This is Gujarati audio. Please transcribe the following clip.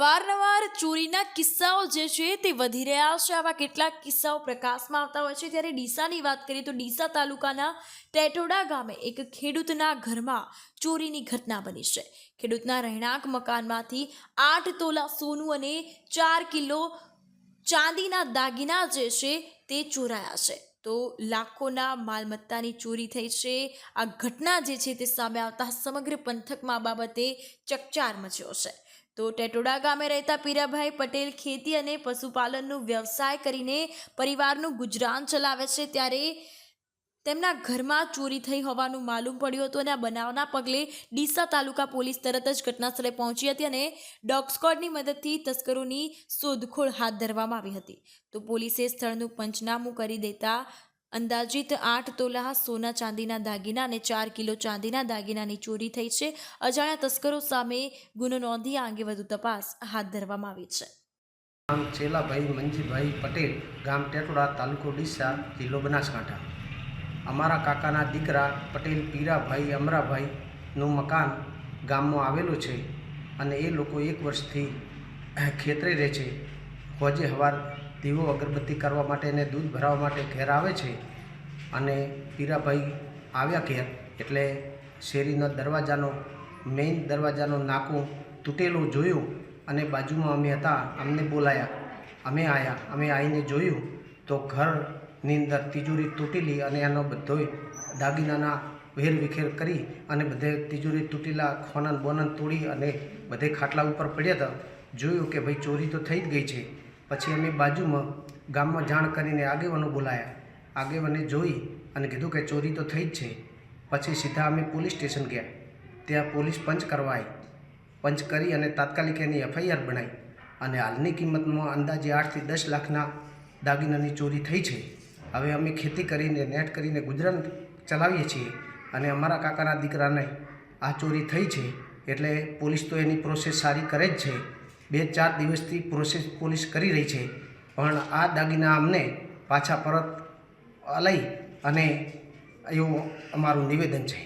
અવારનવાર ચોરીના કિસ્સાઓ જે છે તે વધી રહ્યા છે। આવા કેટલાક કિસ્સાઓ પ્રકાશમાં આવતા હોય છે। ત્યારે ડીસાની વાત કરીએ તો ડીસા તાલુકાના ટેટોડા ગામે એક ખેડૂતના ઘરમાં ચોરીની ઘટના બની છે। ખેડૂતના રહેણાંક મકાનમાંથી 8 તોલા સોનું અને 4 કિલો ચાંદીના દાગીના જે છે તે ચોરાયા છે। તો લાખોના માલમત્તાની ચોરી થઈ છે। આ ઘટના જે છે તે સામે આવતા સમગ્ર પંથકમાં આ બાબતે ચકચાર મચ્યો છે। તો ટેટોડા ગામે રહેતા પીરાભાઈ પટેલ ખેતી અને પશુપાલનનો વ્યવસાય કરીને પરિવારનું ગુજરાન ચલાવે છે। ત્યારે તેમના ઘરમાં ચોરી થઈ હોવાનું માલુમ પડ્યું હતું અને આ બનાવના પગલે ડીસા તાલુકા પોલીસ તરત જ ઘટનાસ્થળે પહોંચી હતી અને ડોગ સ્ક્વોડની મદદથી તસ્કરોની શોધખોળ હાથ ધરવામાં આવી હતી। તો પોલીસે સ્થળનું પંચનામું કરી દેતા અંદાજિત 8 તોલા સોના ચાંદીના દાગીના અને 4 કિલો ચાંદીના દાગીનાની ચોરી થઈ છે। અજાણ્યા તસ્કરો સામે ગુનો નોંધી આ અંગે વધુ તપાસ હાથ ધરવામાં આવી છે। નામ ચેલાભાઈ મંજીભાઈ પટેલ, ગામ ટેટોડા, તાલુકો ડીસા, જિલ્લો બનાસકાંઠા। અમારા કાકાના દીકરા પટેલ પીરાભાઈ અમરાભાઈનું મકાન ગામમાં આવેલું છે અને એ લોકો 1 વર્ષથી ખેતરે રહે છે। હોજે સવાર દીવો અગરબત્તી કરવા માટે અને દૂધ ભરાવવા માટે ઘેર આવે છે અને પીરાભાઈ આવ્યા ઘેર એટલે શેરીનો દરવાજાનો મેઇન દરવાજાનો નાકું તૂટેલું જોયું અને બાજુમાં અમે હતા, અમને બોલાયા, અમે આવ્યા, અમે આવીને જોયું તો ઘરની અંદર તિજોરી તૂટેલી અને એનો બધોય દાગીનાના વેરવિખેર કરી અને બધે તિજોરી તૂટેલા ખોનન બોનન તોડી અને બધે ખાટલા ઉપર પડ્યા હતા। જોયું કે ભાઈ ચોરી તો થઈ જ ગઈ છે। પછી અમે બાજુમાં ગામમાં જાણ કરીને આગેવાનો બોલાયા, આગેવાને જોઈ અને કીધું કે ચોરી તો થઈ જ છે। પછી સીધા અમે પોલીસ સ્ટેશન ગયા, ત્યાં પોલીસ પંચ કરવા આવી, પંચ કરી અને તાત્કાલિક એની FIR બનાવી અને હાલની કિંમતમાં અંદાજે 8 થી 10 લાખના દાગીનાની ચોરી થઈ છે। હવે અમે ખેતી કરીને નેટ કરીને ગુજરાન ચલાવીએ છીએ અને અમારા કાકાના દીકરાને આ ચોરી થઈ છે એટલે પોલીસ તો એની પ્રોસેસ સારી કરે જ છે। 2-4 દિવસથી પ્રોસેસ પોલીસ કરી રહી છે, પણ આ દાગીના અમને પાછા પરત લઈ અને એવું અમારું નિવેદન છે।